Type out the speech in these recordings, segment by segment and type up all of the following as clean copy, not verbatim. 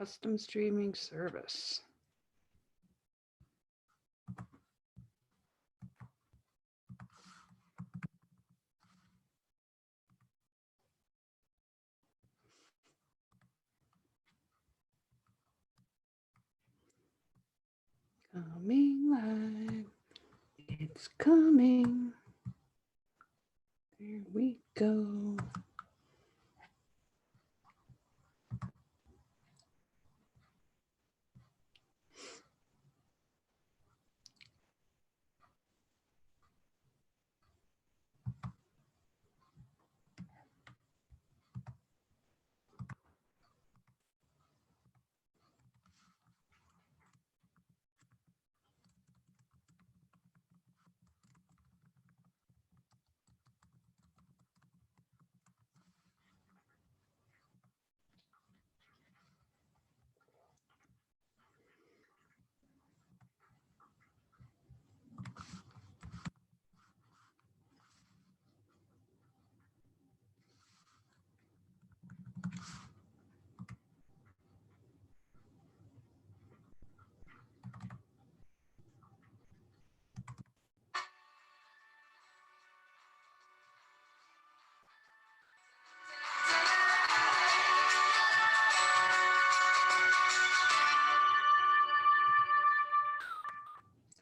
Custom streaming service. Coming live. It's coming. There we go.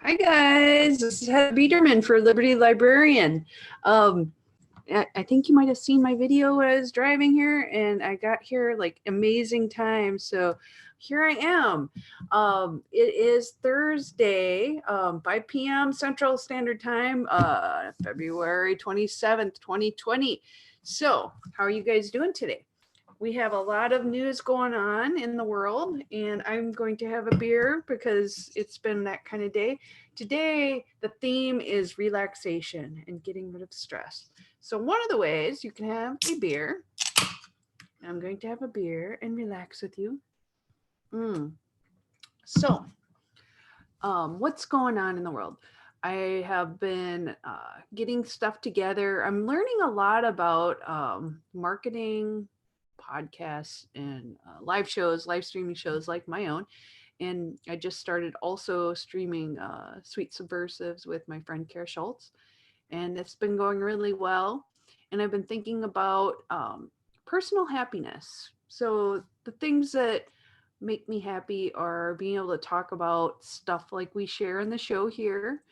Hi guys, this is Heather Biederman for Liberty Librarian. I think you might have seen my video when I was driving here, and I got here like amazing time. So here I am. It is Thursday, 5 p.m. Central Standard Time, February 27th, 2020. So how are you guys doing today? We have a lot of news going on in the world, and I'm going to have a beer because it's been that kind of day. Today, the theme is relaxation and getting rid of stress. So one of the ways you can have a beer, I'm going to have a beer and relax with you. So, what's going on in the world? I have been getting stuff together. I'm learning a lot about marketing, podcasts, and live shows, live streaming shows like my own. And I just started also streaming Sweet Subversives with my friend Kara Schultz. And it's been going really well. And I've been thinking about personal happiness. So the things that make me happy are being able to talk about stuff like we share in the show here,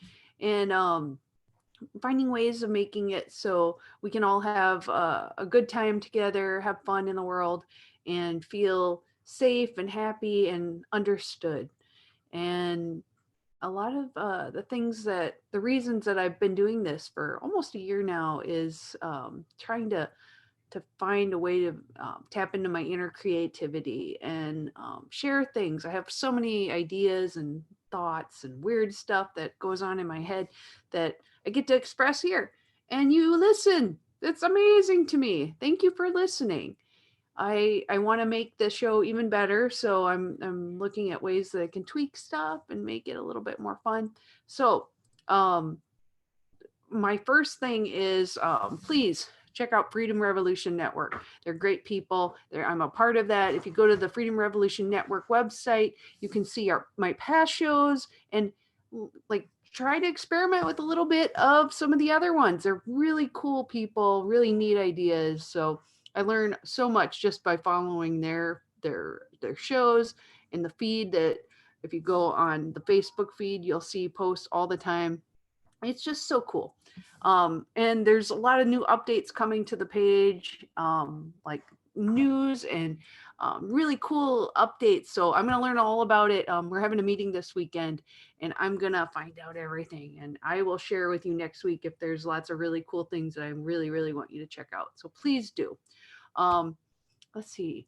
and finding ways of making it so we can all have a good time together, have fun in the world, and feel safe and happy and understood. And a lot of the reasons that I've been doing this for almost a year now is trying to find a way to tap into my inner creativity and share things. I have so many ideas and thoughts and weird stuff that goes on in my head that I get to express here. And you listen. It's amazing to me. Thank you for listening. I want to make the show even better, so I'm looking at ways that I can tweak stuff and make it a little bit more fun. So, my first thing is please check out Freedom Revolution Network. They're great people. I'm a part of that. If you go to the Freedom Revolution Network website, you can see my past shows and like try to experiment with a little bit of some of the other ones. They're really cool people, really neat ideas. So I learn so much just by following their shows and the feed. That if you go on the Facebook feed, you'll see posts all the time. It's just so cool. And there's a lot of new updates coming to the page, like news and really cool updates. So I'm going to learn all about it. We're having a meeting this weekend, and I'm going to find out everything. And I will share with you next week if there's lots of really cool things that I really, really want you to check out. So please do. Let's see.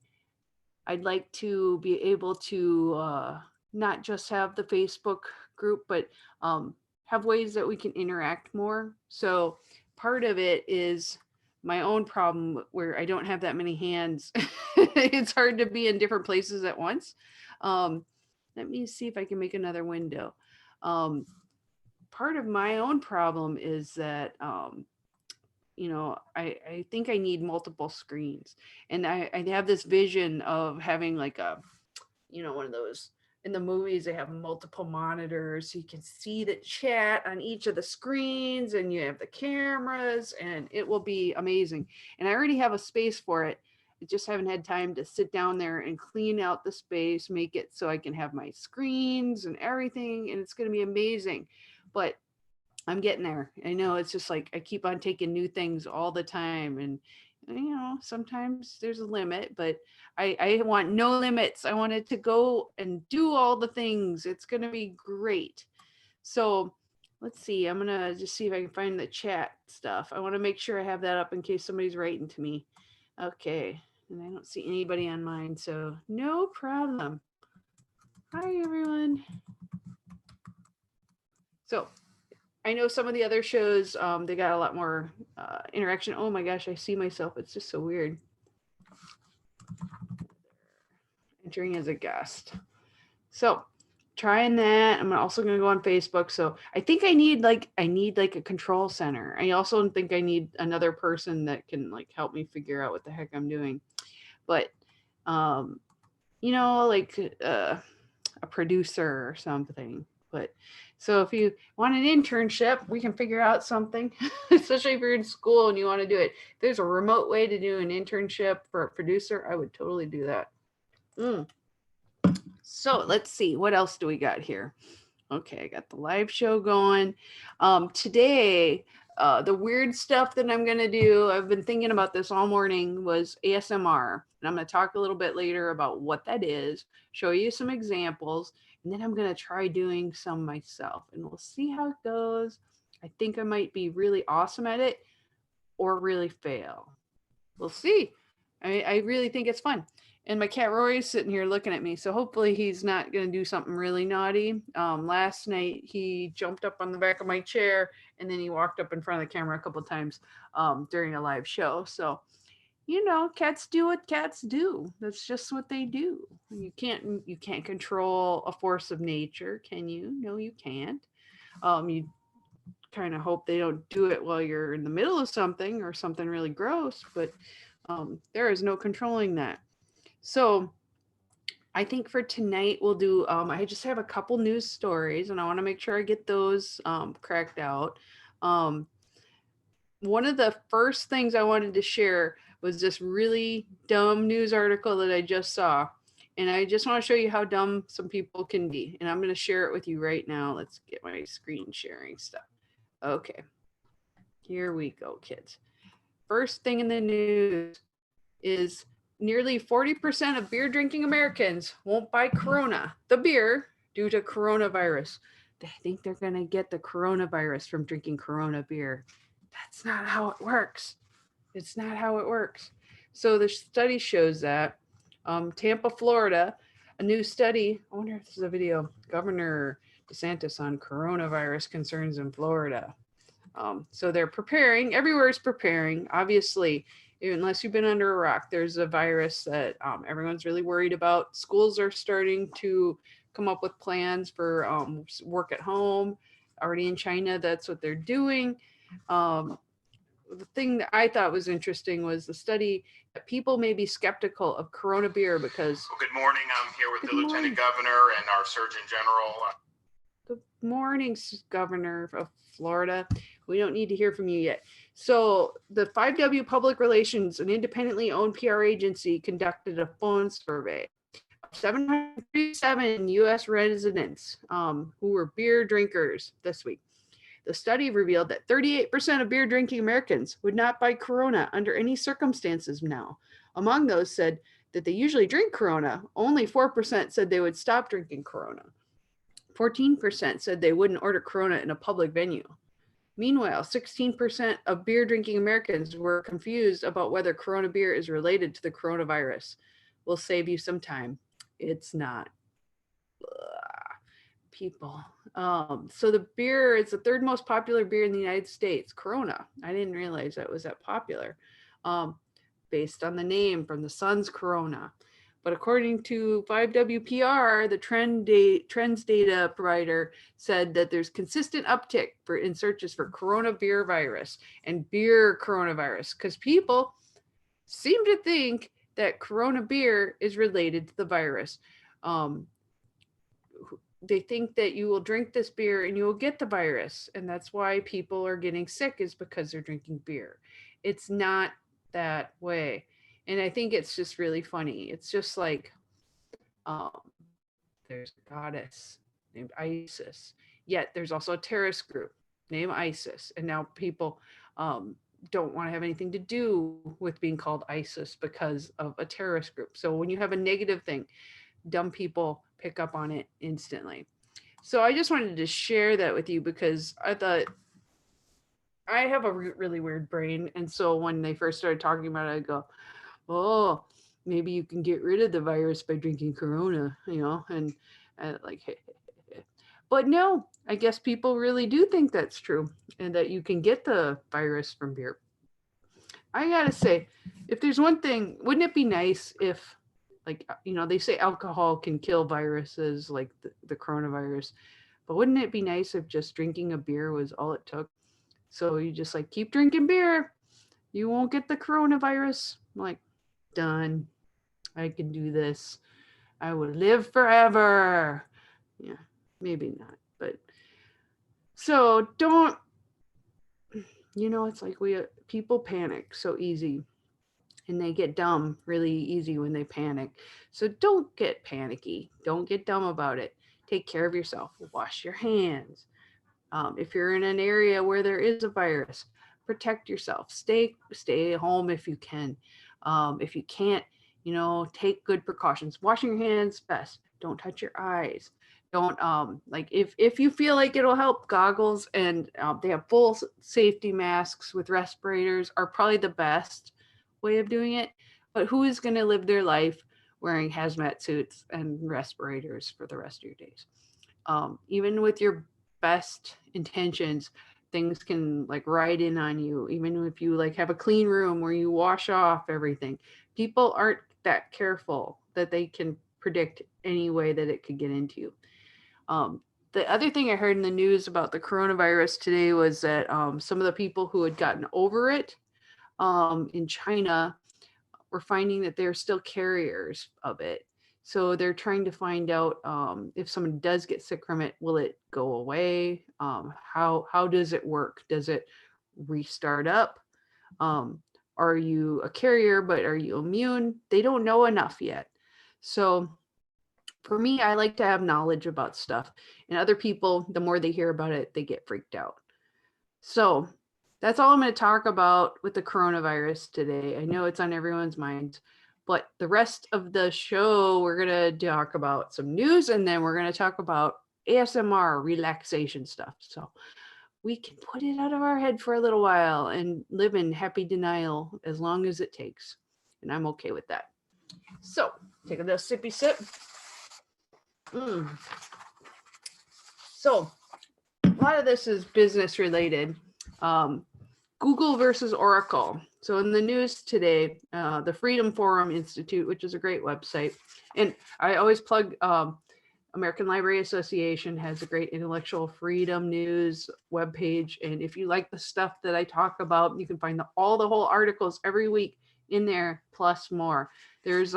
I'd like to be able to not just have the Facebook group, but have ways that we can interact more. So part of it is my own problem where I don't have that many hands. It's hard to be in different places at once. Let me see if I can make another window. Part of my own problem is that I think I need multiple screens, and I have this vision of having like a one of those in the movies, they have multiple monitors so you can see the chat on each of the screens and you have the cameras and it will be amazing. And I already have a space for it. I just haven't had time to sit down there and clean out the space, make it so I can have my screens and everything. And it's going to be amazing. But I'm getting there. I know it's just like I keep on taking new things all the time. And, sometimes there's a limit, but I want no limits. I want it to go and do all the things. It's going to be great. So let's see. I'm going to just see if I can find the chat stuff. I want to make sure I have that up in case somebody's writing to me. Okay. And I don't see anybody on mine. So no problem. Hi, everyone. So I know some of the other shows, they got a lot more interaction. Oh my gosh, I see myself. It's just so weird. Entering as a guest. So trying that. I'm also going to go on Facebook. So I think I need like a control center. I also think I need another person that can like help me figure out what the heck I'm doing. But, like a producer or something. But so if you want an internship, we can figure out something, especially if you're in school and you want to do it. If there's a remote way to do an internship for a producer, I would totally do that. So let's see, what else do we got here? Okay, I got the live show going. Today, the weird stuff that I'm going to do, I've been thinking about this all morning, was ASMR. And I'm going to talk a little bit later about what that is, show you some examples, and then I'm going to try doing some myself. And we'll see how it goes. I think I might be really awesome at it or really fail. We'll see. I really think it's fun. And my cat Rory's sitting here looking at me. So hopefully he's not going to do something really naughty. Last night, he jumped up on the back of my chair and then he walked up in front of the camera a couple of times during a live show. So, cats do what cats do. That's just what they do. You can't control a force of nature, can you? No, you can't. You kind of hope they don't do it while you're in the middle of something or something really gross, but there is no controlling that. So I think for tonight we'll do, I just have a couple news stories and I want to make sure I get those cracked out. One of the first things I wanted to share was this really dumb news article that I just saw. And I just want to show you how dumb some people can be. And I'm going to share it with you right now. Let's get my screen sharing stuff. Okay, here we go, kids. First thing in the news is nearly 40% of beer drinking Americans won't buy Corona, the beer, due to coronavirus. They think they're going to get the coronavirus from drinking Corona beer. That's not how it works. It's not how it works. So the study shows that Tampa, Florida, a new study, I wonder if this is a video, Governor DeSantis on coronavirus concerns in Florida. So they're preparing, everywhere is preparing. Obviously, unless you've been under a rock, there's a virus that everyone's really worried about. Schools are starting to come up with plans for work at home. Already in China, that's what they're doing. The thing that I thought was interesting was the study that people may be skeptical of Corona beer because... Well, good morning. I'm here with the Lieutenant Governor and our Surgeon General. Good morning, Governor of Florida. We don't need to hear from you yet. So the 5W Public Relations, an independently owned PR agency, conducted a phone survey of 737 U.S. residents who were beer drinkers this week. The study revealed that 38% of beer drinking Americans would not buy Corona under any circumstances now. Among those said that they usually drink Corona, only 4% said they would stop drinking Corona. 14% said they wouldn't order Corona in a public venue. Meanwhile, 16% of beer drinking Americans were confused about whether Corona beer is related to the coronavirus. We'll save you some time. It's not. People. So the beer is the third most popular beer in the United States, Corona. I didn't realize that was that popular, based on the name from the Sun's Corona. But according to 5WPR, the trends data provider said that there's consistent uptick in searches for Corona beer virus and beer coronavirus because people seem to think that Corona beer is related to the virus. Um, they think that you will drink this beer and you will get the virus, and that's why people are getting sick, is because they're drinking beer. It's not that way. And I think it's just really funny. It's just like, um, there's a goddess named Isis, yet there's also a terrorist group named ISIS, and now people don't want to have anything to do with being called ISIS because of a terrorist group. So when you have a negative thing, dumb people pick up on it instantly. So I just wanted to share that with you because I thought, I have a really weird brain. And so when they first started talking about it, I go, oh, maybe you can get rid of the virus by drinking Corona, and like, but no, I guess people really do think that's true and that you can get the virus from beer. I gotta say, if there's one thing, wouldn't it be nice if, like, they say alcohol can kill viruses like the coronavirus, but wouldn't it be nice if just drinking a beer was all it took? So you just like keep drinking beer, you won't get the coronavirus. I'm like, done. I can do this. I would live forever. Yeah, maybe not, but so don't. It's like people panic so easy, and they get dumb really easy when they panic. So don't get panicky. Don't get dumb about it. Take care of yourself. Wash your hands. If you're in an area where there is a virus, protect yourself. Stay home if you can. If you can't, take good precautions. Washing your hands best. Don't touch your eyes. Don't like if you feel like it'll help, goggles and they have full safety masks with respirators are probably the best way of doing it. But who is going to live their life wearing hazmat suits and respirators for the rest of your days? Even with your best intentions, things can like ride in on you. Even if you like have a clean room where you wash off everything, people aren't that careful that they can predict any way that it could get into you. The other thing I heard in the news about the coronavirus today was that some of the people who had gotten over it in China were finding that they're still carriers of it. So they're trying to find out if someone does get sick from it, will it go away? How does it work? Does it restart up? Are you a carrier, but are you immune? They don't know enough yet. So for me, I like to have knowledge about stuff. And other people, the more they hear about it, they get freaked out. So that's all I'm going to talk about with the coronavirus today. I know it's on everyone's minds, but the rest of the show, we're going to talk about some news, and then we're going to talk about ASMR relaxation stuff. So we can put it out of our head for a little while and live in happy denial as long as it takes. And I'm okay with that. So take a little sippy sip. So a lot of this is business related. Google versus Oracle. So in the news today, the Freedom Forum Institute, which is a great website, and I always plug American Library Association has a great intellectual freedom news webpage. And if you like the stuff that I talk about, you can find all the whole articles every week in there, plus more. There's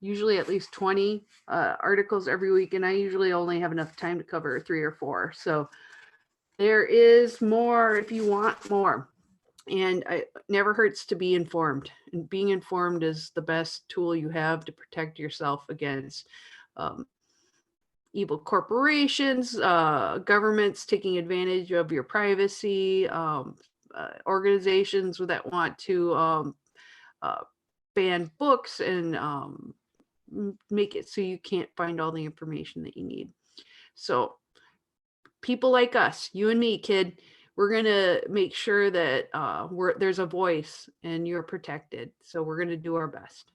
usually at least 20 articles every week, and I usually only have enough time to cover 3 or 4. So there is more if you want more. And it never hurts to be informed. And being informed is the best tool you have to protect yourself against evil corporations, governments taking advantage of your privacy, organizations that want to ban books and make it so you can't find all the information that you need. So people like us, you and me, kid, we're going to make sure that there's a voice and you're protected. So we're going to do our best.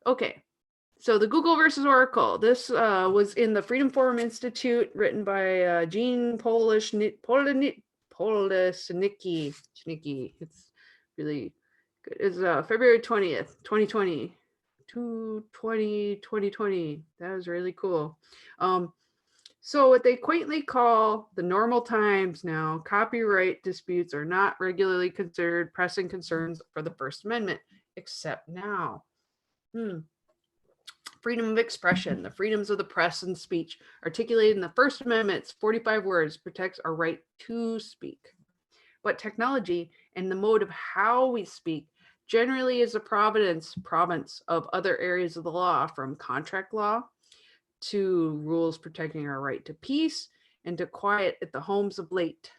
Okay. So the Google versus Oracle. This was in the Freedom Forum Institute, written by Jean Polesnicki. It's really good. It's February 20th, 2020. 2020. That was really cool. So what they quaintly call the normal times now, copyright disputes are not regularly considered pressing concerns for the First Amendment, except now. freedom of expression, the freedoms of the press and speech, articulated in the First Amendment's 45 words, protects our right to speak. But technology and the mode of how we speak generally is a province of other areas of the law, from contract law to rules protecting our right to peace and to quiet at the homes of late.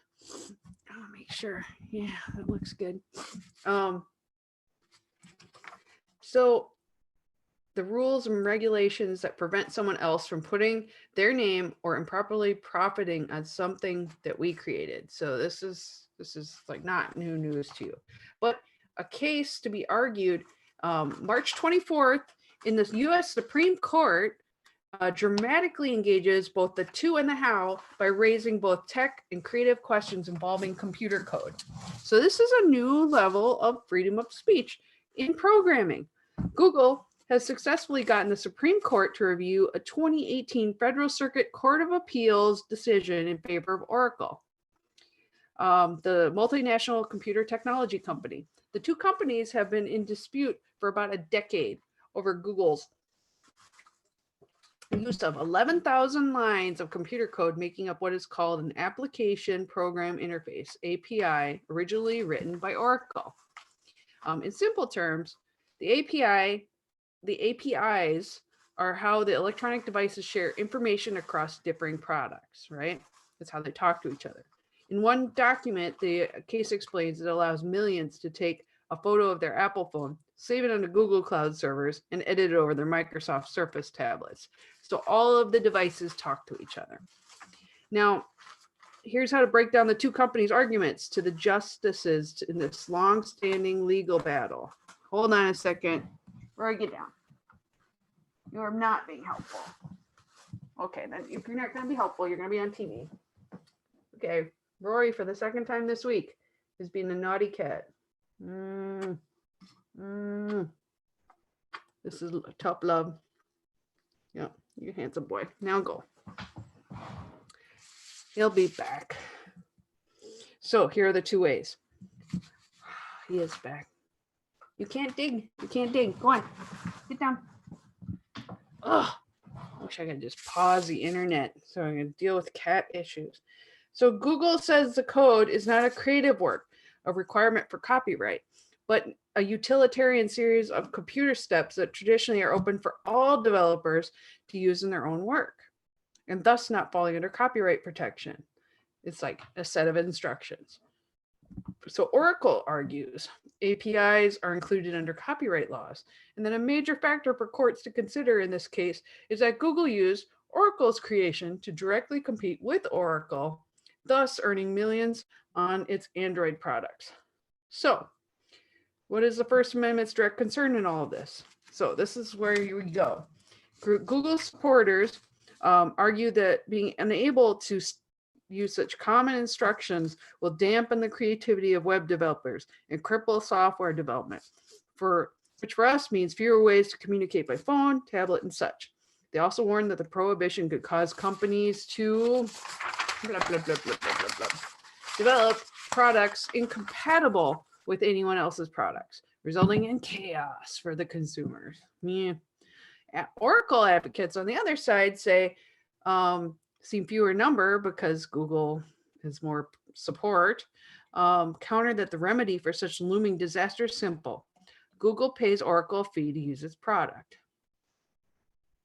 I'll make sure. Yeah, that looks good. So the rules and regulations that prevent someone else from putting their name or improperly profiting on something that we created. So this is like not new news to you, but a case to be argued March 24th in the U.S. Supreme Court dramatically engages both the to and the how by raising both tech and creative questions involving computer code. So this is a new level of freedom of speech in programming. Google has successfully gotten the Supreme Court to review a 2018 Federal Circuit Court of Appeals decision in favor of Oracle, the multinational computer technology company. The two companies have been in dispute for about a decade over Google's use of 11,000 lines of computer code making up what is called an application program interface, API, originally written by Oracle. In simple terms, the APIs are how the electronic devices share information across differing products, right? That's how they talk to each other. In one document, the case explains it allows millions to take a photo of their Apple phone, save it on the Google Cloud servers, and edit it over their Microsoft Surface tablets. So all of the devices talk to each other. Now, here's how to break down the two companies' arguments to the justices in this long-standing legal battle. Hold on a second. Rory, get down. You are not being helpful. Okay, then if you're not going to be helpful, you're going to be on TV. Okay, Rory, for the second time this week, is being a naughty cat. This is tough love. Yeah, you handsome boy. Now go. He'll be back. So here are the two ways. He is back. You can't dig. You can't dig. Go on. Get down. Ugh. I wish I could just pause the internet so I can deal with cat issues. So Google says the code is not a creative work, a requirement for copyright, but a utilitarian series of computer steps that traditionally are open for all developers to use in their own work, and thus not falling under copyright protection. It's like a set of instructions. So Oracle argues APIs are included under copyright laws, and then a major factor for courts to consider in this case is that Google used Oracle's creation to directly compete with Oracle, thus earning millions on its Android products. So what is the First Amendment's direct concern in all of this? So this is where we go. Google supporters argue that being unable to use such common instructions will dampen the creativity of web developers and cripple software development, which for us means fewer ways to communicate by phone, tablet, and such. They also warn that the prohibition could cause companies to develop products incompatible with anyone else's products, resulting in chaos for the consumers. Yeah. Oracle advocates on the other side say seem fewer number because Google has more support, counter that the remedy for such looming disaster is simple. Google pays Oracle a fee to use its product.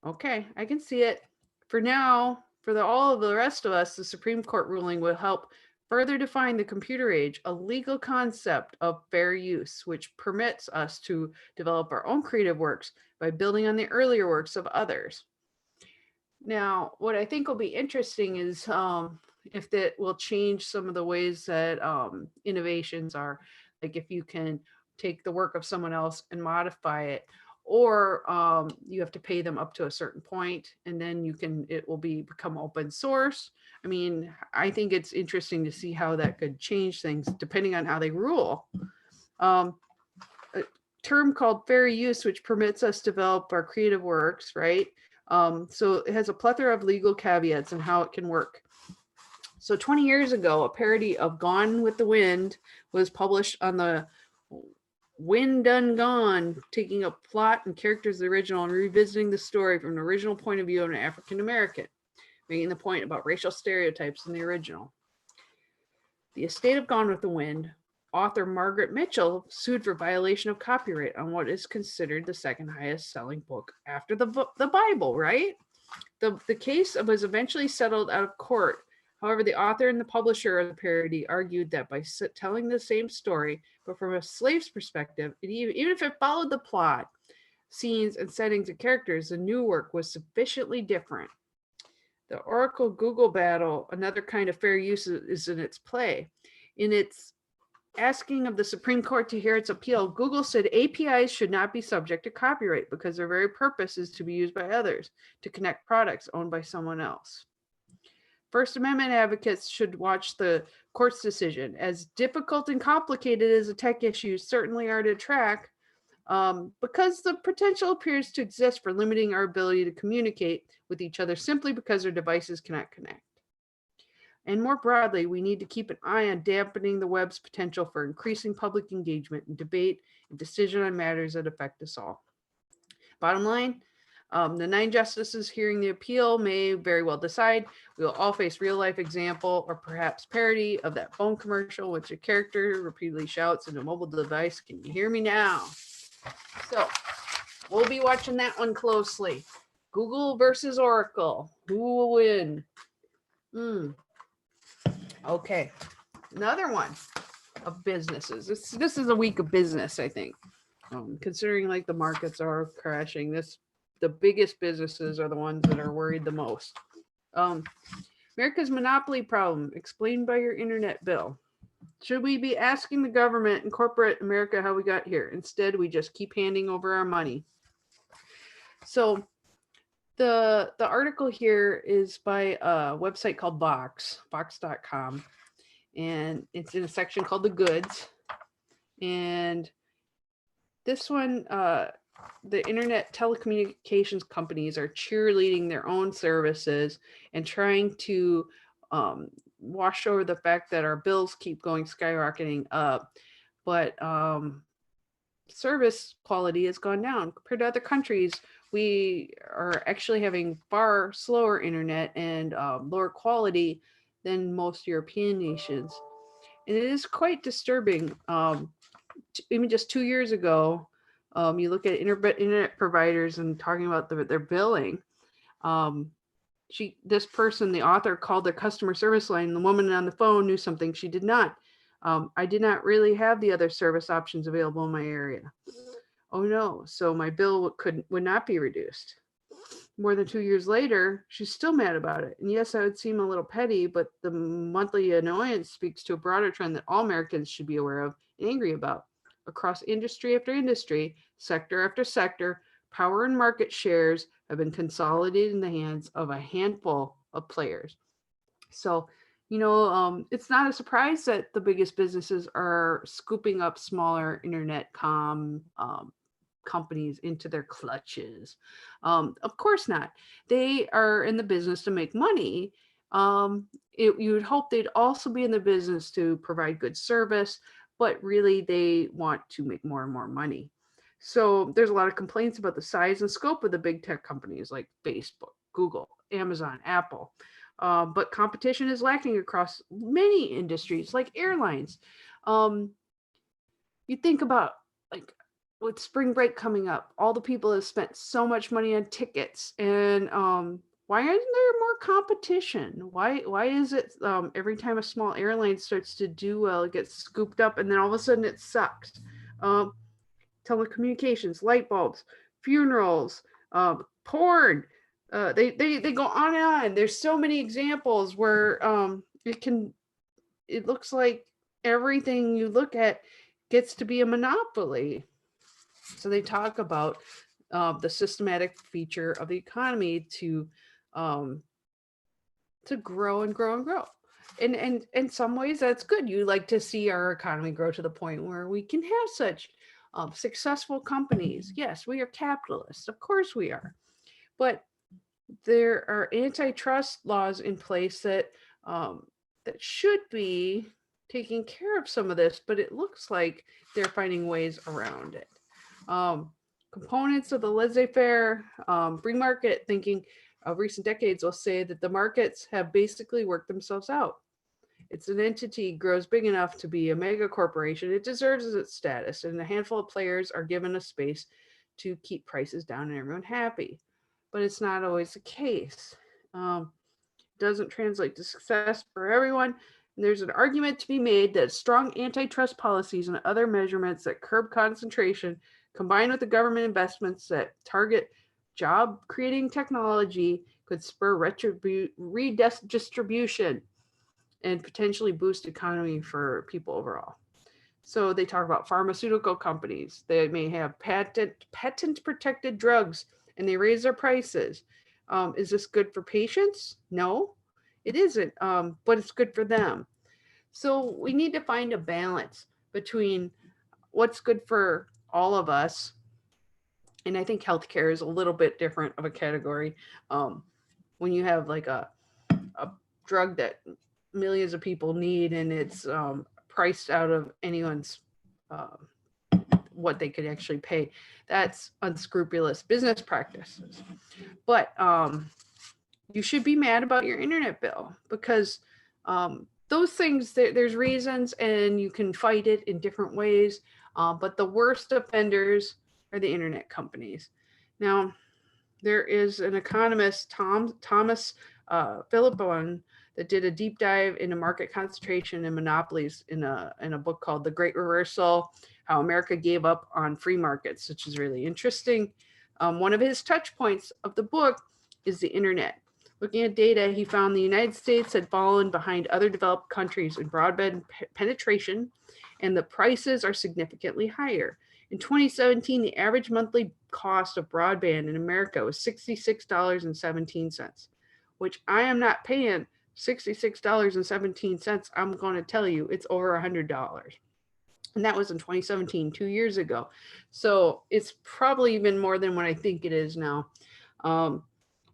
Okay, I can see it. For now, for all of the rest of us, the Supreme Court ruling will help further define the computer age, a legal concept of fair use, which permits us to develop our own creative works by building on the earlier works of others. Now, what I think will be interesting is if that will change some of the ways that innovations are, like if you can take the work of someone else and modify it, or you have to pay them up to a certain point, and then it will become open source. I mean, I think it's interesting to see how that could change things depending on how they rule. A term called fair use, which permits us to develop our creative works, right? So it has a plethora of legal caveats and how it can work. So 20 years ago, a parody of Gone with the Wind was published on the Wind Done Gone, taking a plot and characters of the original and revisiting the story from an original point of view of an African American, making the point about racial stereotypes in the original. The estate of Gone with the Wind, author Margaret Mitchell sued for violation of copyright on what is considered the second highest selling book after the Bible, right? The case was eventually settled out of court. However, the author and the publisher of the parody argued that by telling the same story, but from a slave's perspective, even if it followed the plot, scenes, and settings and characters, the new work was sufficiently different. The Oracle Google battle, another kind of fair use, is in its play. In its asking of the Supreme Court to hear its appeal, Google said APIs should not be subject to copyright because their very purpose is to be used by others to connect products owned by someone else. First Amendment advocates should watch the court's decision. As difficult and complicated as the tech issues certainly are to track, because the potential appears to exist for limiting our ability to communicate with each other simply because our devices cannot connect. And more broadly, we need to keep an eye on dampening the web's potential for increasing public engagement and debate and decision on matters that affect us all. Bottom line, the 9 justices hearing the appeal may very well decide we will all face real life example or perhaps parody of that phone commercial which a character repeatedly shouts in a mobile device, "Can you hear me now?" So we'll be watching that one closely. Google versus Oracle. Who will win? Okay, another one of businesses. This is a week of business, I think. Considering like the markets are crashing, the biggest businesses are the ones that are worried the most. America's monopoly problem, explained by your internet bill. Should we be asking the government and corporate America how we got here? Instead, we just keep handing over our money. So the article here is by a website called Vox.com. And it's in a section called the goods. And this one, the internet telecommunications companies are cheerleading their own services and trying to wash over the fact that our bills keep going skyrocketing up. But service quality has gone down compared to other countries. We are actually having far slower internet and lower quality than most European nations. And it is quite disturbing. Even just 2 years ago, you look at internet providers and talking about their billing. This person, the author, called their customer service line. And the woman on the phone knew something she did not. I did not really have the other service options available in my area. Oh no, so my bill would not be reduced. More than 2 years later, she's still mad about it. And yes, I would seem a little petty, but the monthly annoyance speaks to a broader trend that all Americans should be aware of and angry about. Across industry after industry, sector after sector, power and market shares have been consolidated in the hands of a handful of players. So, it's not a surprise that the biggest businesses are scooping up smaller internet companies into their clutches. Of course not. They are in the business to make money. You would hope they'd also be in the business to provide good service, but really they want to make more and more money. So there's a lot of complaints about the size and scope of the big tech companies like Facebook, Google, Amazon, Apple. But competition is lacking across many industries like airlines. You think about like with spring break coming up, all the people have spent so much money on tickets, and why isn't there more competition? Why is it every time a small airline starts to do well, it gets scooped up, and then all of a sudden it sucks? Telecommunications, light bulbs, funerals, porn. They go on and on. There's so many examples where it looks like everything you look at gets to be a monopoly. So they talk about the systematic feature of the economy to grow and grow and grow. And in some ways that's good. You like to see our economy grow to the point where we can have such successful companies. Yes, we are capitalists. Of course we are. But there are antitrust laws in place that should be taking care of some of this, but it looks like they're finding ways around it. Components of the laissez-faire free market thinking of recent decades will say that the markets have basically worked themselves out. It's an entity grows big enough to be a mega corporation. It deserves its status, and a handful of players are given a space to keep prices down and everyone happy. But it's not always the case. Doesn't translate to success for everyone. And there's an argument to be made that strong antitrust policies and other measurements that curb concentration, combined with the government investments that target job creating technology, could spur redistribution and potentially boost economy for people overall. So they talk about pharmaceutical companies. They may have patent protected drugs and they raise their prices. Is this good for patients? No, it isn't, but it's good for them. So we need to find a balance between what's good for all of us. And I think healthcare is a little bit different of a category. When you have like a drug that millions of people need and it's priced out of anyone's uh, what they could actually pay, that's unscrupulous business practices. But you should be mad about your internet bill because those things, there's reasons and you can fight it in different ways. But the worst offenders are the internet companies. Now, there is an economist, Thomas Philippon, that did a deep dive into market concentration and monopolies in a book called The Great Reversal, How America Gave Up on Free Markets, which is really interesting. One of his touch points of the book is the internet. Looking at data, he found the United States had fallen behind other developed countries in broadband penetration, and the prices are significantly higher. In 2017, the average monthly cost of broadband in America was $66.17, which I am not paying $66.17. I'm going to tell you it's over $100. And that was in 2017, 2 years ago. So it's probably even more than what I think it is now.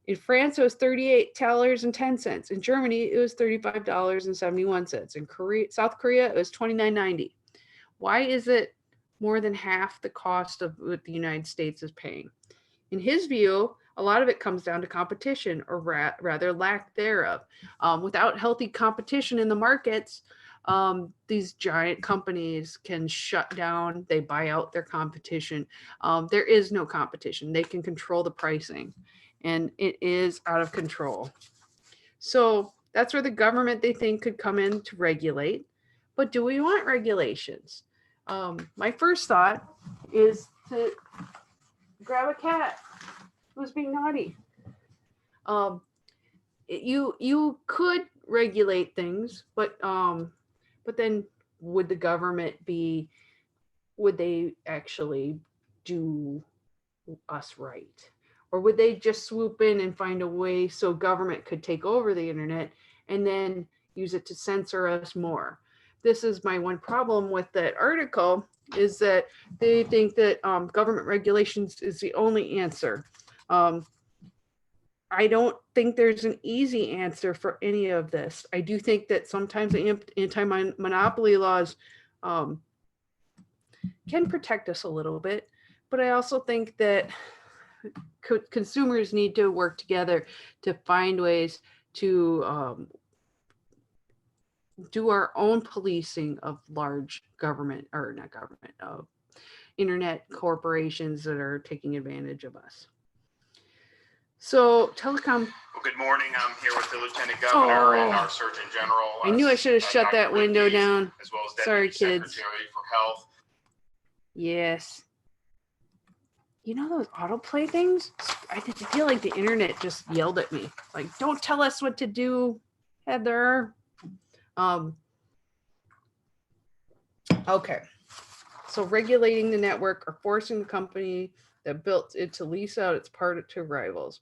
In France, it was $38.10. In Germany, it was $35.71. In South Korea, it was $29.90. Why is it more than half the cost of what the United States is paying? In his view, a lot of it comes down to competition, or rather lack thereof. Without healthy competition in the markets, these giant companies can shut down, they buy out their competition. There is no competition. They can control the pricing, and it is out of control. So that's where the government, they think, could come in to regulate. But do we want regulations? My first thought is to grab a cat who's being naughty. You could regulate things, but then would the government would they actually do us right? Or would they just swoop in and find a way so government could take over the internet and then use it to censor us more? This is my one problem with that article, is that they think that government regulations is the only answer. I don't think there's an easy answer for any of this. I do think that sometimes the anti-monopoly laws can protect us a little bit, but I also think that consumers need to work together to find ways to do our own policing of large government, or not government, of internet corporations that are taking advantage of us. So telecom. Well, good morning. I'm here with the Lieutenant Governor and our Surgeon General. I knew I should have shut that window down. As well as Sorry, Deputy kids. Secretary for Health. Yes. You know those autoplay things? I feel like the internet just yelled at me. Like, don't tell us what to do, Heather. Okay. So regulating the network or forcing the company that built it to lease out its part to rivals.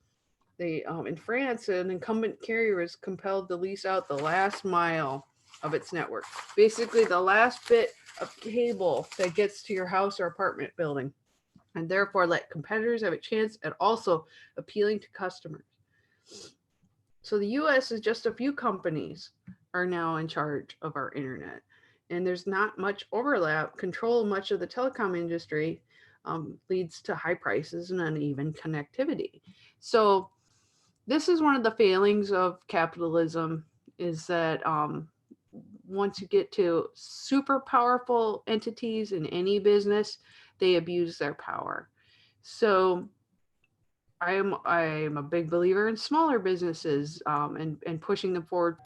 They in France, an incumbent carrier is compelled to lease out the last mile of its network. Basically, the last bit of cable that gets to your house or apartment building, and therefore let competitors have a chance at also appealing to customers. So the US is just a few companies are now in charge of our internet. and there's not much overlap. Control much of the telecom industry leads to high prices and uneven connectivity. So this is one of the failings of capitalism, is that once you get to super powerful entities in any business, they abuse their power. So I'm a big believer in smaller businesses, and pushing them forward.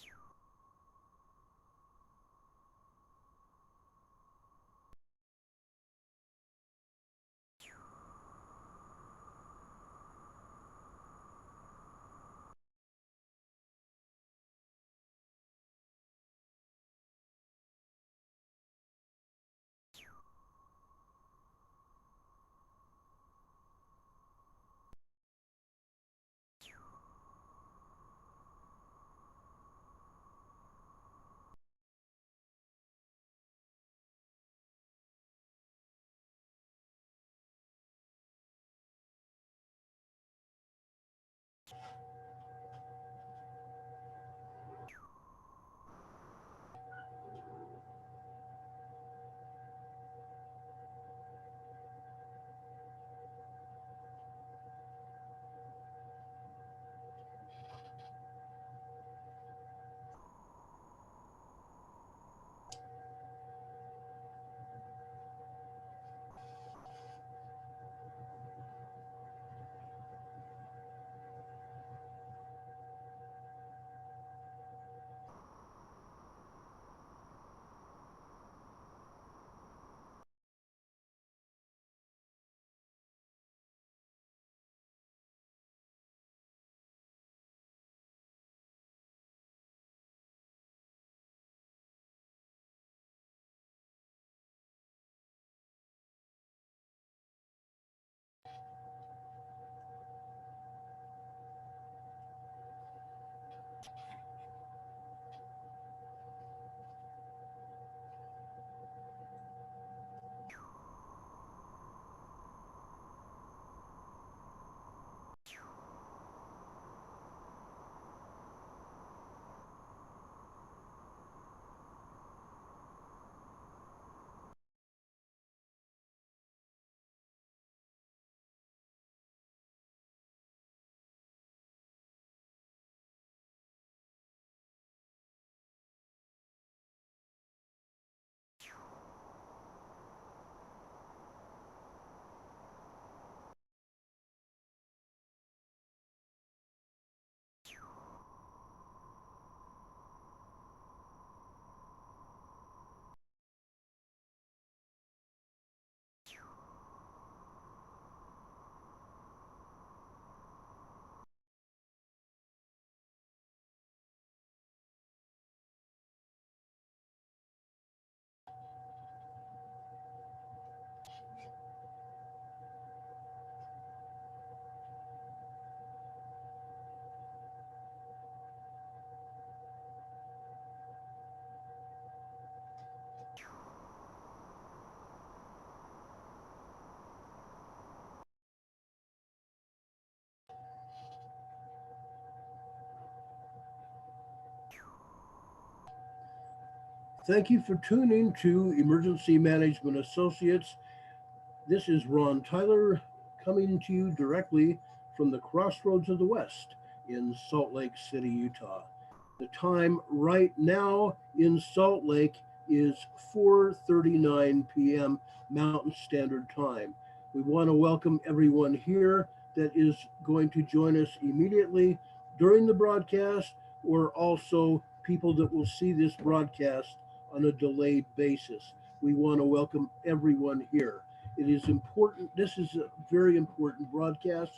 Thank you for tuning to Emergency Management Associates. This is Ron Tyler coming to you directly from the Crossroads of the West in Salt Lake City, Utah. The time right now in Salt Lake is 4:39 p.m. Mountain Standard Time. We want to welcome everyone here that is going to join us immediately during the broadcast, or also people that will see this broadcast on a delayed basis. We want to welcome everyone here. It is important. This is a very important broadcast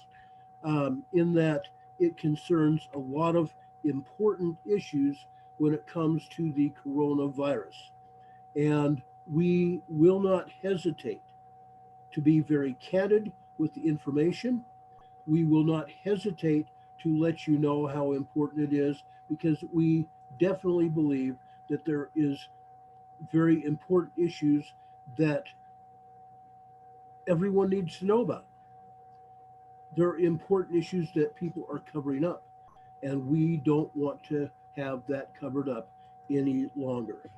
in that it concerns a lot of important issues when it comes to the coronavirus. And we will not hesitate to be very candid with the information. We will not hesitate to let you know how important it is, because we definitely believe that there is very important issues that everyone needs to know about. There are important issues that people are covering up, and we don't want to have that covered up any longer.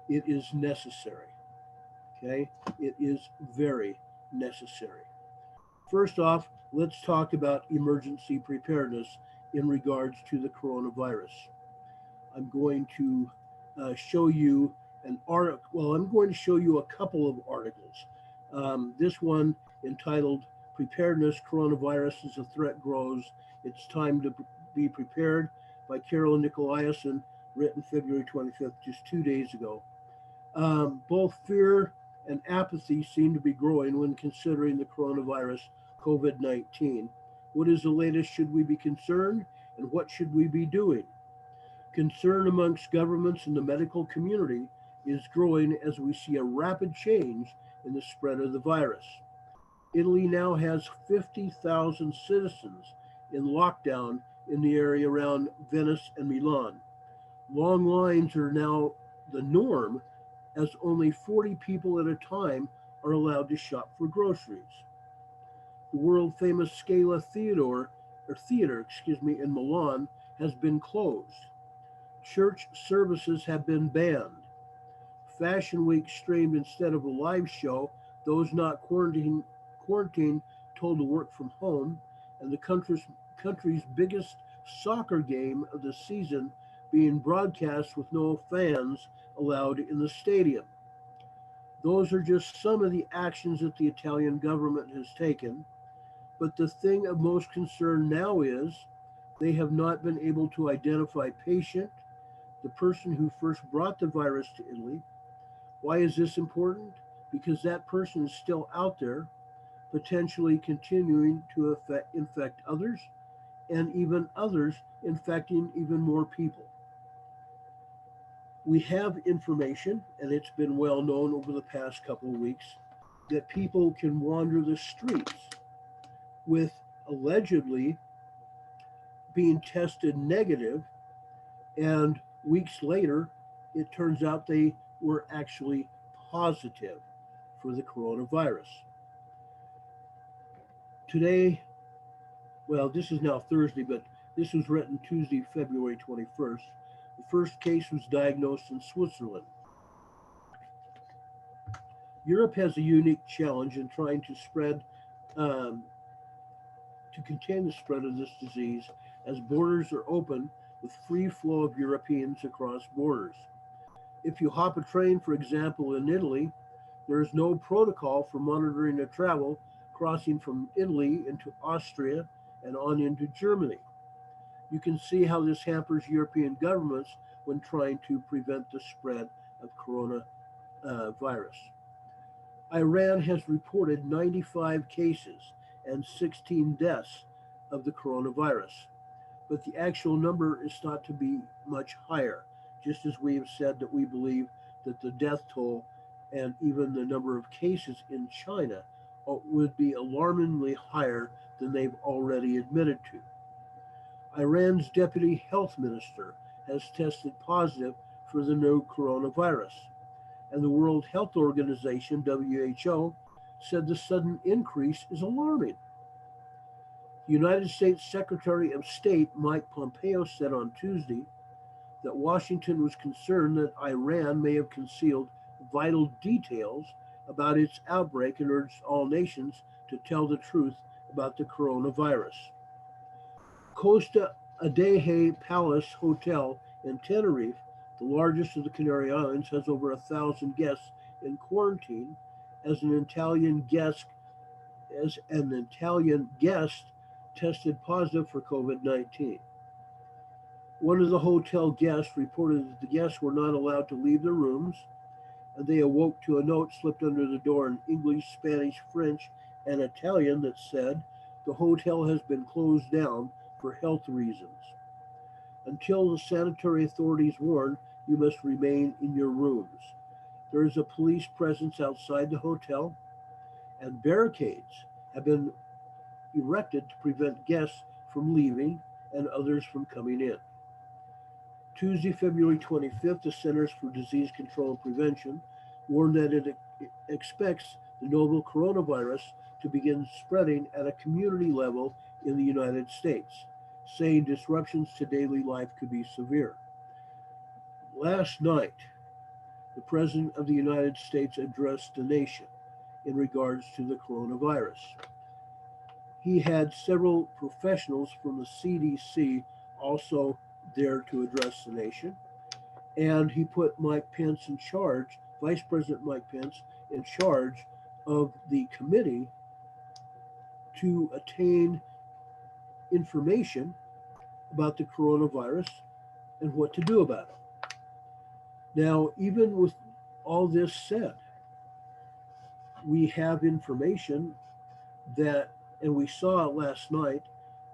It is necessary. Okay, it is very necessary. First off, let's talk about emergency preparedness in regards to the coronavirus. I'm going to show you an article. Well, I'm going to show you a couple of articles. This one entitled Preparedness Coronavirus as a Threat Grows, It's Time to Be Prepared by Carol Nicolaisen, written February 25th, just 2 days ago. Both fear and apathy seem to be growing when considering the coronavirus COVID-19. What is the latest? Should we be concerned? And what should we be doing? Concern amongst governments and the medical community is growing as we see a rapid change in the spread of the virus. Italy now has 50,000 citizens in lockdown in the area around Venice and Milan. Long lines are now the norm, as only 40 people at a time are allowed to shop for groceries. The world famous Scala Theater in Milan has been closed. Church services have been banned. Fashion Week streamed instead of a live show. Those not quarantined told to work from home, and the country's biggest soccer game of the season being broadcast with no fans allowed in the stadium. Those are just some of the actions that the Italian government has taken. But the thing of most concern now is they have not been able to identify the person who first brought the virus to Italy. Why is this important? Because that person is still out there, potentially continuing to infect others, and even others infecting even more people. We have information, and it's been well known over the past couple of weeks, that people can wander the streets with allegedly being tested negative, and weeks later, it turns out they were actually positive for the coronavirus. Today, well, this is now Thursday, but this was written Tuesday, February 21st. The first case was diagnosed in Switzerland. Europe has a unique challenge in trying to contain the spread of this disease, as borders are open with free flow of Europeans across borders. If you hop a train, for example, in Italy, there is no protocol for monitoring the travel crossing from Italy into Austria and on into Germany. You can see how this hampers European governments when trying to prevent the spread of coronavirus. Iran has reported 95 cases and 16 deaths of the coronavirus, but the actual number is thought to be much higher, just as we have said that we believe that the death toll and even the number of cases in China would be alarmingly higher than they've already admitted to. Iran's deputy health minister has tested positive for the new coronavirus, and the World Health Organization, WHO, said the sudden increase is alarming. The United States Secretary of State Mike Pompeo said on Tuesday that Washington was concerned that Iran may have concealed vital details about its outbreak and urged all nations to tell the truth about the coronavirus. Costa Adeje Palace Hotel in Tenerife, the largest of the Canary Islands, has over 1,000 guests in quarantine as an Italian guest tested positive for COVID-19. One of the hotel guests reported that the guests were not allowed to leave their rooms, and they awoke to a note slipped under the door in English, Spanish, French, and Italian that said, "The hotel has been closed down for health reasons. Until the sanitary authorities warn, you must remain in your rooms." There is a police presence outside the hotel, and barricades have been erected to prevent guests from leaving and others from coming in. Tuesday, February 25th, the Centers for Disease Control and Prevention warned that it expects the novel coronavirus to begin spreading at a community level in the United States, saying disruptions to daily life could be severe. Last night, the President of the United States addressed the nation in regards to the coronavirus. He had several professionals from the CDC also there to address the nation. And he put Mike Pence in charge, Vice President Mike Pence, in charge of the committee to attain information about the coronavirus and what to do about it. Now, even with all this said, we have information that, and we saw it last night,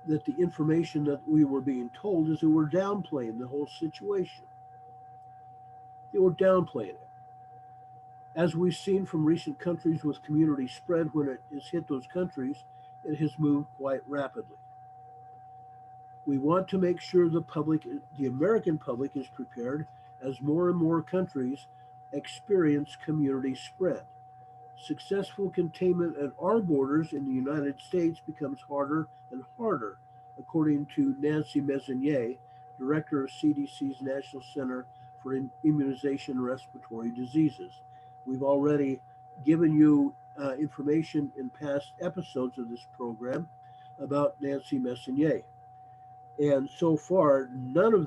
that the information that we were being told is that we're downplaying the whole situation. They were downplaying it. As we've seen from recent countries with community spread, when it has hit those countries, it has moved quite rapidly. We want to make sure the public, the American public, is prepared as more and more countries experience community spread. Successful containment at our borders in the United States becomes harder and harder, according to Nancy Messonnier, director of CDC's National Center for Immunization and Respiratory Diseases. We've already given you information in past episodes of this program about Nancy Messonnier. And so far, none of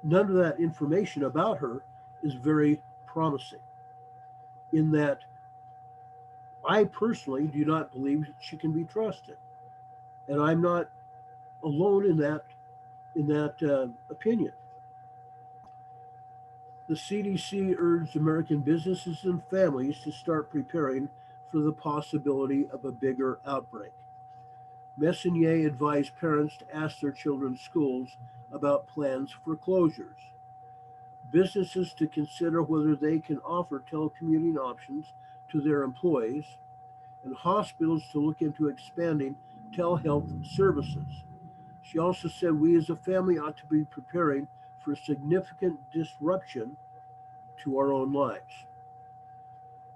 that information about her is very promising, in that I personally do not believe she can be trusted. And I'm not alone in that opinion. The CDC urged American businesses and families to start preparing for the possibility of a bigger outbreak. Messonnier advised parents to ask their children's schools about plans for closures, businesses to consider whether they can offer telecommuting options to their employees, and hospitals to look into expanding telehealth services. She also said we as a family ought to be preparing for significant disruption to our own lives.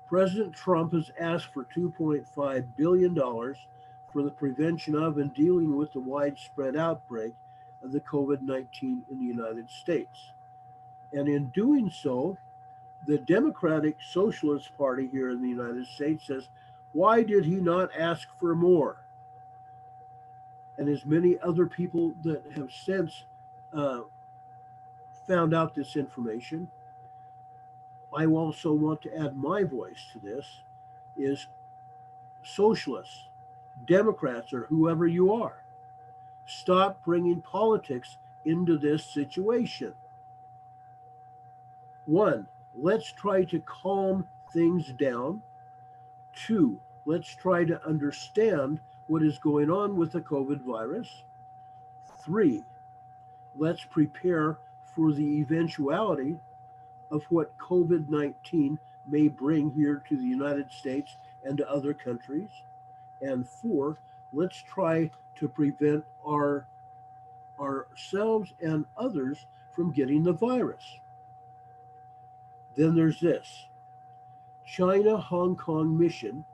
President Trump has asked for $2.5 billion for the prevention of and dealing with the widespread outbreak of the COVID-19 in the United States. And in doing so, the Democratic Socialist Party here in the United States says, why did he not ask for more? And as many other people that have since found out this information, I also want to add my voice to this, is socialists, Democrats, or whoever you are, stop bringing politics into this situation. One, let's try to calm things down. Two, let's try to understand what is going on with the COVID virus. Three, let's prepare for the eventuality of what COVID-19 may bring here to the United States and to other countries. And four, let's try to prevent ourselves and others from getting the virus. Then there's this China Hong Kong mission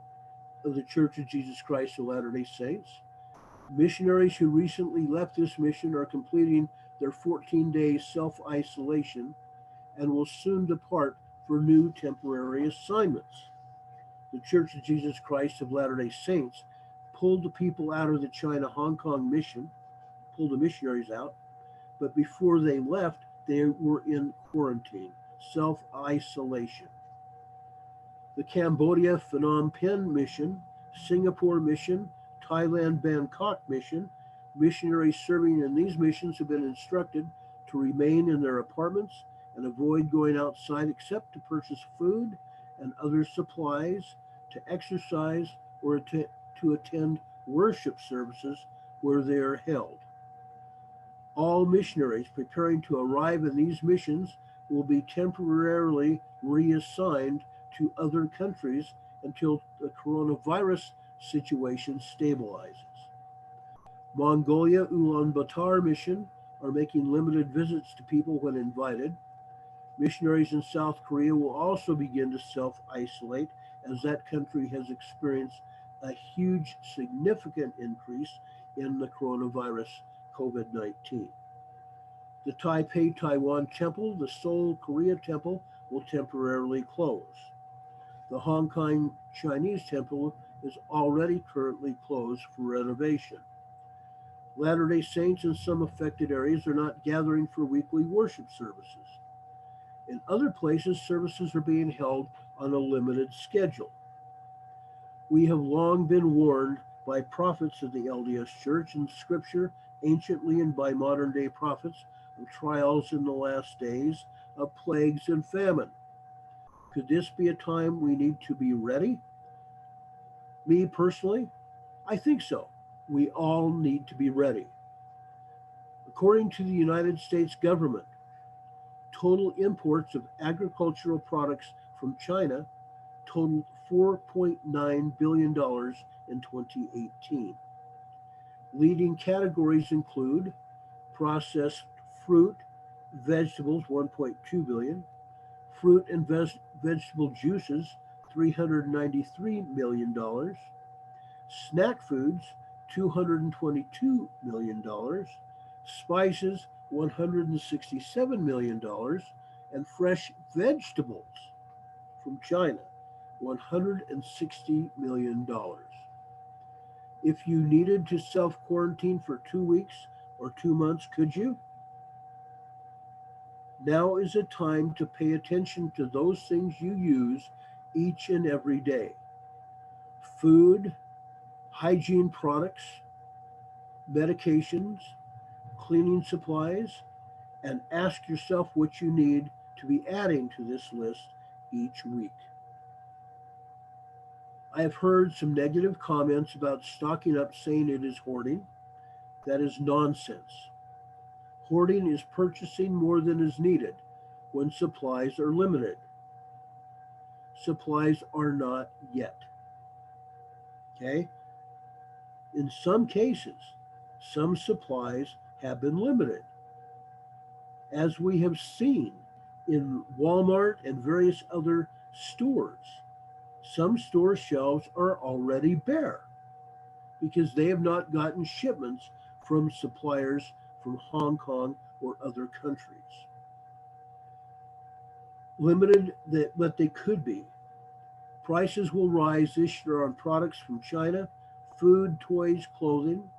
of the Church of Jesus Christ of Latter-day Saints. Missionaries who recently left this mission are completing their 14-day self-isolation and will soon depart for new temporary assignments. The Church of Jesus Christ of Latter-day Saints pulled the people out of the China Hong Kong mission, pulled the missionaries out, but before they left, they were in quarantine, self-isolation. The Cambodia Phnom Penh mission, Singapore mission, Thailand Bangkok mission, missionaries serving in these missions have been instructed to remain in their apartments and avoid going outside except to purchase food and other supplies, to exercise, or to attend worship services where they are held. All missionaries preparing to arrive in these missions will be temporarily reassigned to other countries until the coronavirus situation stabilizes. Mongolia Ulaanbaatar mission are making limited visits to people when invited. Missionaries in South Korea will also begin to self-isolate as that country has experienced a huge, significant increase in the coronavirus COVID-19. The Taipei, Taiwan Temple, the Seoul, Korea Temple will temporarily close. The Hong Kong Chinese Temple is already currently closed for renovation. Latter-day Saints in some affected areas are not gathering for weekly worship services. In other places, services are being held on a limited schedule. We have long been warned by prophets of the LDS Church in Scripture, anciently and by modern day prophets, of trials in the last days, of plagues and famine. Could this be a time we need to be ready? Me personally, I think so. We all need to be ready. According to the United States government, total imports of agricultural products from China totaled $4.9 billion in 2018. Leading categories include processed fruit, vegetables, 1.2 billion, fruit and vegetable juices, $393 million, snack foods, $222 million, spices, $167 million, and fresh vegetables from China, $160 million. If you needed to self-quarantine for 2 weeks or 2 months, could you? Now is a time to pay attention to those things you use each and every day. Food, hygiene products, medications, cleaning supplies, and ask yourself what you need to be adding to this list each week. I have heard some negative comments about stocking up saying it is hoarding. That is nonsense. Hoarding is purchasing more than is needed when supplies are limited. Supplies are not yet. Okay? In some cases, some supplies have been limited. As we have seen in Walmart and various other stores, some store shelves are already bare because they have not gotten shipments from suppliers from Hong Kong or other countries. Limited but they could be. Prices will rise this year on products from China, food, toys, clothing.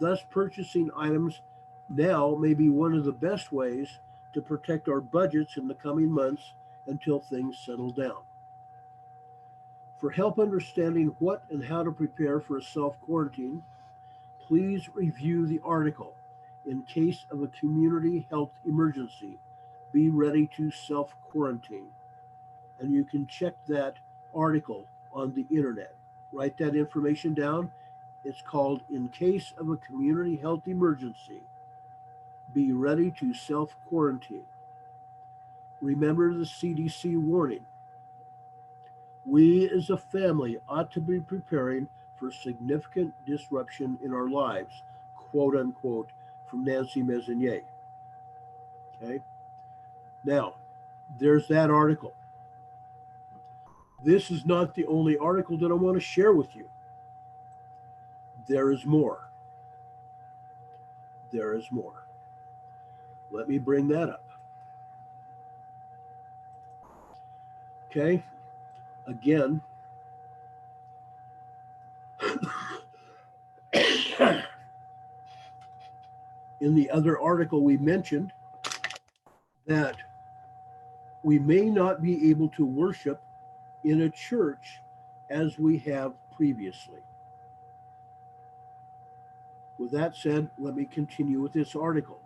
Thus, purchasing items now may be one of the best ways to protect our budgets in the coming months until things settle down. For help understanding what and how to prepare for a self-quarantine, please review the article, In Case of a Community Health Emergency, Be Ready to Self-Quarantine. And you can check that article on the internet. Write that information down. It's called In Case of a Community Health Emergency, Be Ready to Self-Quarantine. Remember the CDC warning. We as a family ought to be preparing for significant disruption in our lives, quote unquote, from Nancy Mezzanier. Okay. Now, there's that article. This is not the only article that I want to share with you. There is more. There is more. Let me bring that up. Okay. Again, in the other article we mentioned that we may not be able to worship in a church as we have previously. With that said, let me continue with this article.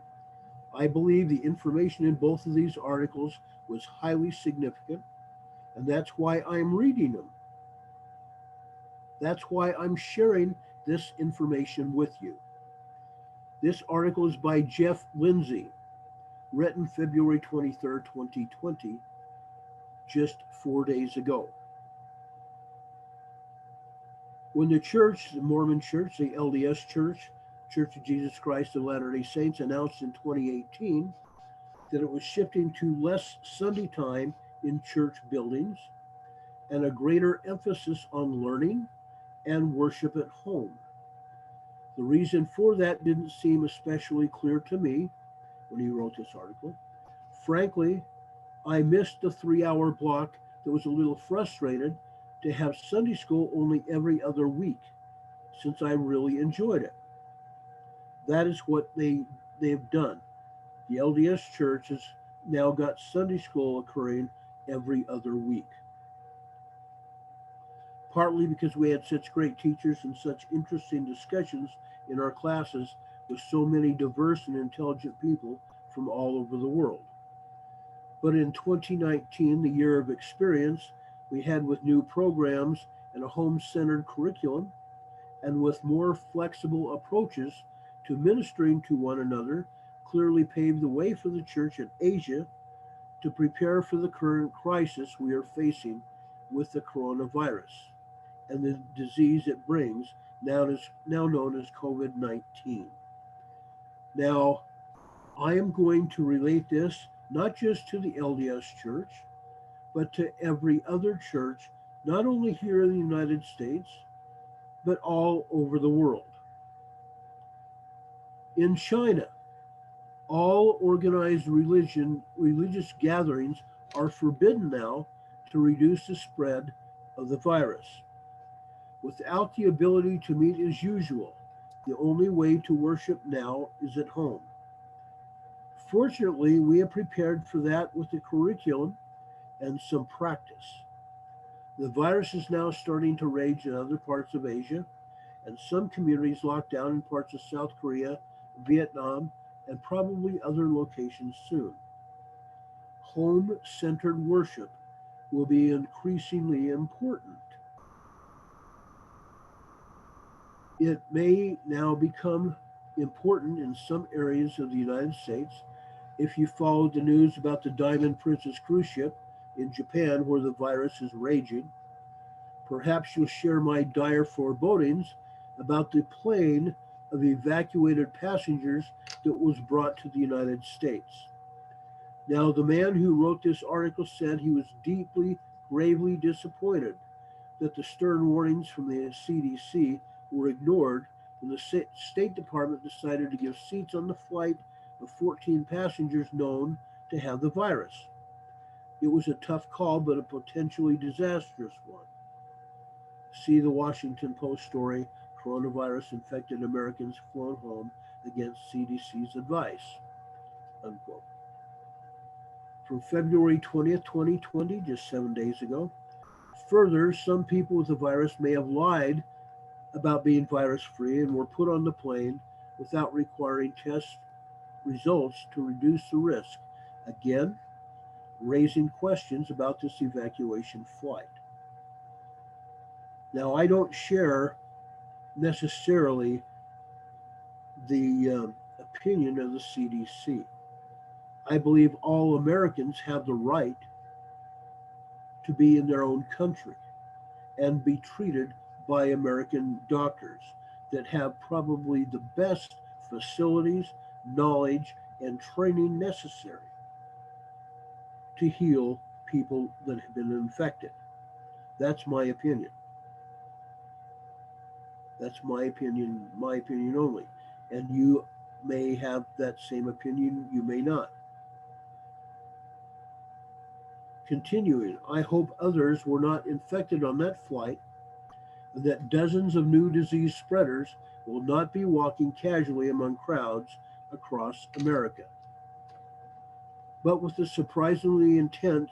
I believe the information in both of these articles was highly significant, and that's why I'm reading them. That's why I'm sharing this information with you. This article is by Jeff Lindsay, written February 23rd, 2020, just 4 days ago. When the church, the Mormon Church, the LDS Church, Church of Jesus Christ of Latter-day Saints, announced in 2018 that it was shifting to less Sunday time in church buildings and a greater emphasis on learning and worship at home. The reason for that didn't seem especially clear to me, when he wrote this article. Frankly, I missed the 3 hour block that was a little frustrated to have Sunday school only every other week, since I really enjoyed it. That is what they've done. The LDS Church has now got Sunday school occurring every other week. Partly because we had such great teachers and such interesting discussions in our classes with so many diverse and intelligent people from all over the world. But in 2019, the year of experience, we had with new programs and a home-centered curriculum, and with more flexible approaches to ministering to one another, clearly paved the way for the church in Asia to prepare for the current crisis we are facing with the coronavirus and the disease it brings, now known as COVID-19. Now, I am going to relate this not just to the LDS Church, but to every other church, not only here in the United States, but all over the world. In China, all organized religious gatherings are forbidden now to reduce the spread of the virus. Without the ability to meet as usual, the only way to worship now is at home. Fortunately, we have prepared for that with the curriculum and some practice. The virus is now starting to rage in other parts of Asia, and some communities locked down in parts of South Korea, Vietnam, and probably other locations soon. Home-centered worship will be increasingly important. It may now become important in some areas of the United States if you followed the news about the Diamond Princess cruise ship in Japan where the virus is raging. Perhaps you'll share my dire forebodings about the plane of evacuated passengers that was brought to the United States. Now, the man who wrote this article said he was deeply, gravely disappointed that the stern warnings from the CDC were ignored when the State Department decided to give seats on the flight of 14 passengers known to have the virus. It was a tough call, but a potentially disastrous one. See the Washington Post story, Coronavirus Infected Americans Flown Home Against CDC's Advice, unquote. From February 20th, 2020, just 7 days ago. Further, some people with the virus may have lied about being virus-free and were put on the plane without requiring test results to reduce the risk. Again, raising questions about this evacuation flight. Now, I don't share necessarily the opinion of the CDC. I believe all Americans have the right to be in their own country and be treated by American doctors that have probably the best facilities, knowledge, and training necessary to heal people that have been infected. That's my opinion. That's my opinion only. And you may have that same opinion, you may not. Continuing, I hope others were not infected on that flight and that dozens of new disease spreaders will not be walking casually among crowds across America. But with the surprisingly intense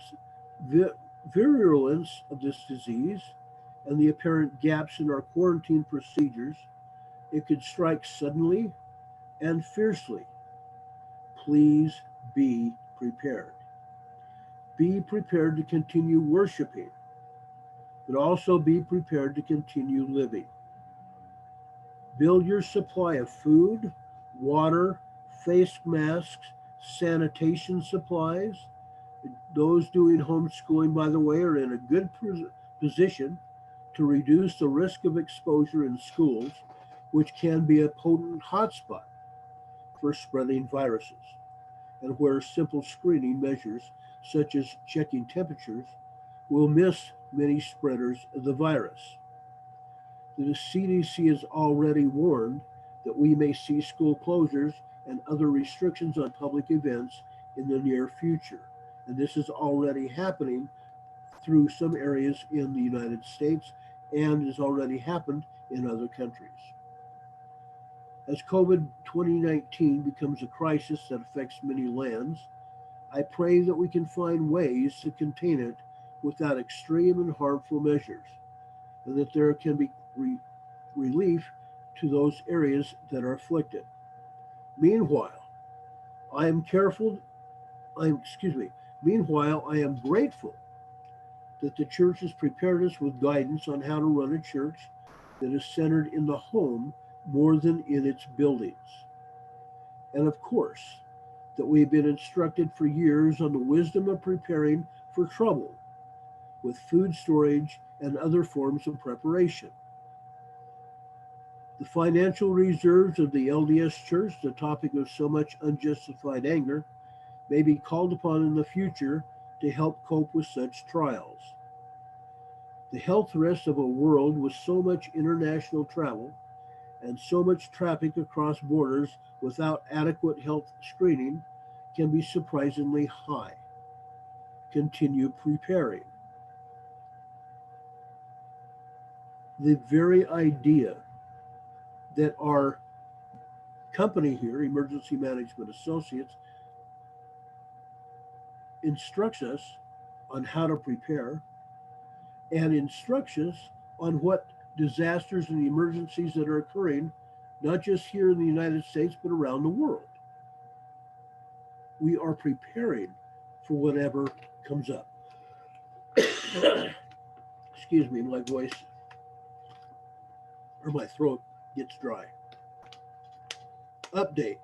virulence of this disease and the apparent gaps in our quarantine procedures, it could strike suddenly and fiercely. Please be prepared. Be prepared to continue worshiping, but also be prepared to continue living. Build your supply of food, water, face masks, sanitation supplies. Those doing homeschooling, by the way, are in a good position to reduce the risk of exposure in schools, which can be a potent hotspot for spreading viruses, and where simple screening measures, such as checking temperatures, will miss many spreaders of the virus. The CDC has already warned that we may see school closures and other restrictions on public events in the near future. And this is already happening through some areas in the United States and has already happened in other countries. As COVID 2019 becomes a crisis that affects many lands, I pray that we can find ways to contain it without extreme and harmful measures, and that there can be relief to those areas that are afflicted. Meanwhile, I am careful, I'm, excuse me, meanwhile, I am grateful that the church has prepared us with guidance on how to run a church that is centered in the home more than in its buildings. And of course, that we've been instructed for years on the wisdom of preparing for trouble with food storage and other forms of preparation. The financial reserves of the LDS Church, the topic of so much unjustified anger, may be called upon in the future to help cope with such trials. The health risks of a world with so much international travel and so much traffic across borders without adequate health screening can be surprisingly high. Continue preparing. The very idea that our company here, Emergency Management Associates, instructs us on how to prepare and instructs us on what disasters and emergencies that are occurring, not just here in the United States, but around the world. We are preparing for whatever comes up. Excuse me, my voice or my throat gets dry. Update.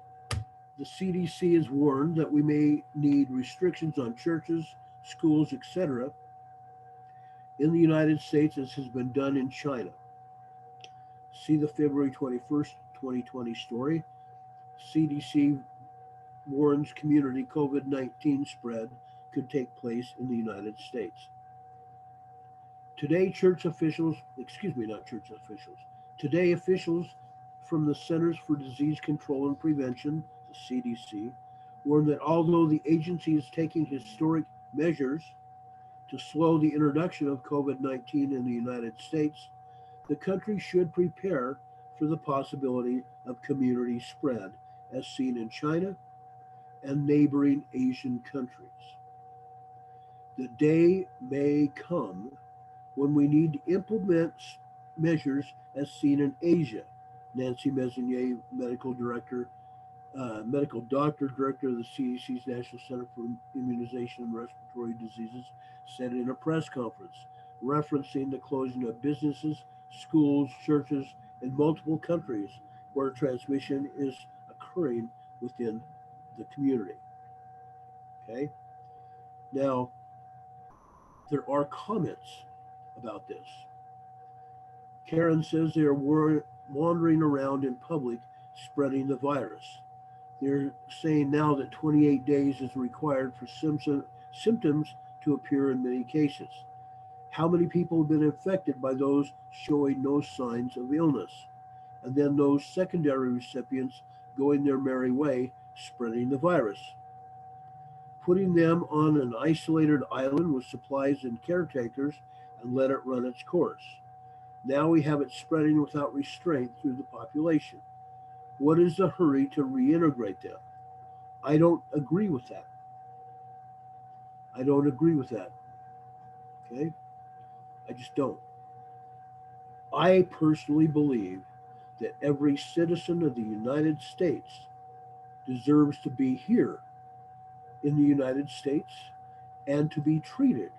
The CDC has warned that we may need restrictions on churches, schools, etc. in the United States as has been done in China. See the February 21st, 2020 story. CDC warns community COVID-19 spread could take place in the United States. Today, Today, officials from the Centers for Disease Control and Prevention, the CDC, warn that although the agency is taking historic measures to slow the introduction of COVID-19 in the United States, the country should prepare for the possibility of community spread, as seen in China and neighboring Asian countries. The day may come when we need to implement measures as seen in Asia. Nancy Messonnier, medical doctor, director of the CDC's National Center for Immunization and Respiratory Diseases, said in a press conference, referencing the closing of businesses, schools, churches in multiple countries where transmission is occurring within the community. Okay. Now, there are comments about this. Karen says they are wandering around in public spreading the virus. They're saying now that 28 days is required for symptoms to appear in many cases. How many people have been infected by those showing no signs of illness? And then those secondary recipients going their merry way, spreading the virus. Putting them on an isolated island with supplies and caretakers and let it run its course. Now we have it spreading without restraint through the population. What is the hurry to reintegrate them? I don't agree with that. I don't agree with that. Okay? I just don't. I personally believe that every citizen of the United States deserves to be here in the United States and to be treated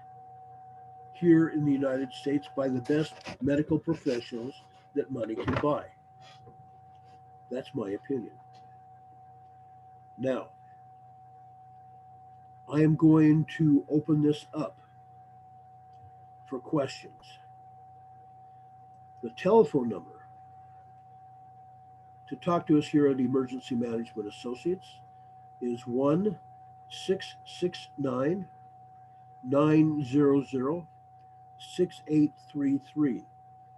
here in the United States by the best medical professionals that money can buy. That's my opinion. Now, I am going to open this up for questions. The telephone number to talk to us here at Emergency Management Associates is 1-669-900-6833.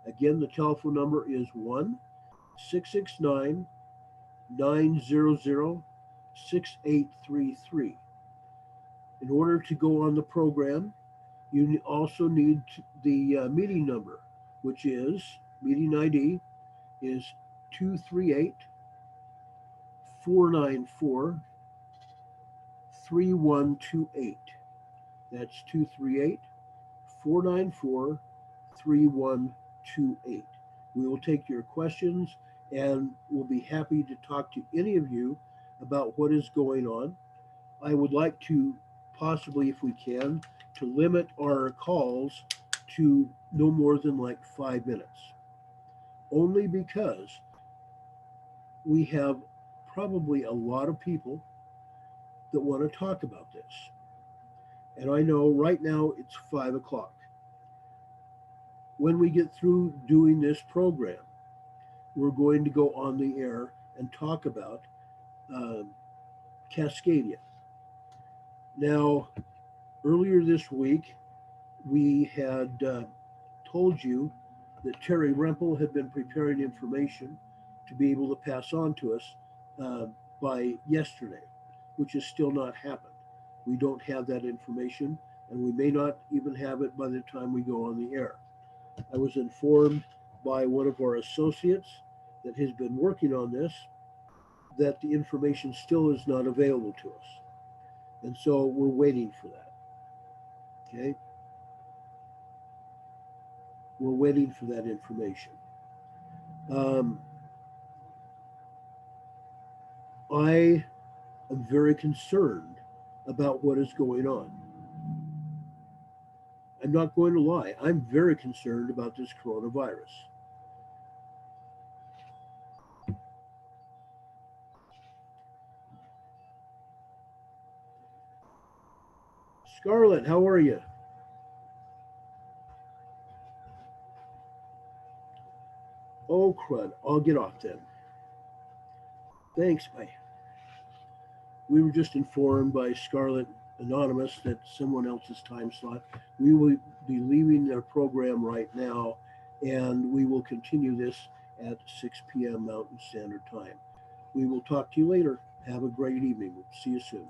Again, the telephone number is 1-669-900-6833. 900-6833. In order to go on the program, you also need the meeting number, which is meeting ID is 238-494-3128. That's 238-494-3128. We will take your questions and we'll be happy to talk to any of you about what is going on. I would like to possibly, if we can, to limit our calls to no more than like 5 minutes. Only because we have probably a lot of people that want to talk about this. And I know right now it's 5 o'clock. When we get through doing this program, we're going to go on the air and talk about Cascadia. Now, earlier this week, we had told you that Terry Rempel had been preparing information to be able to pass on to us by yesterday, which has still not happened. We don't have that information, and we may not even have it by the time we go on the air. I was informed by one of our associates that has been working on this that the information still is not available to us. And so we're waiting for that. Okay? We're waiting for that information. I am very concerned about what is going on. I'm not going to lie. I'm very concerned about this coronavirus. Scarlett, how are you? Oh, crud. I'll get off then. Thanks, bye. We were just informed by Scarlett Anonymous that someone else's time slot. We will be leaving their program right now, and we will continue this at 6 p.m. Mountain Standard Time. We will talk to you later. Have a great evening. We'll see you soon.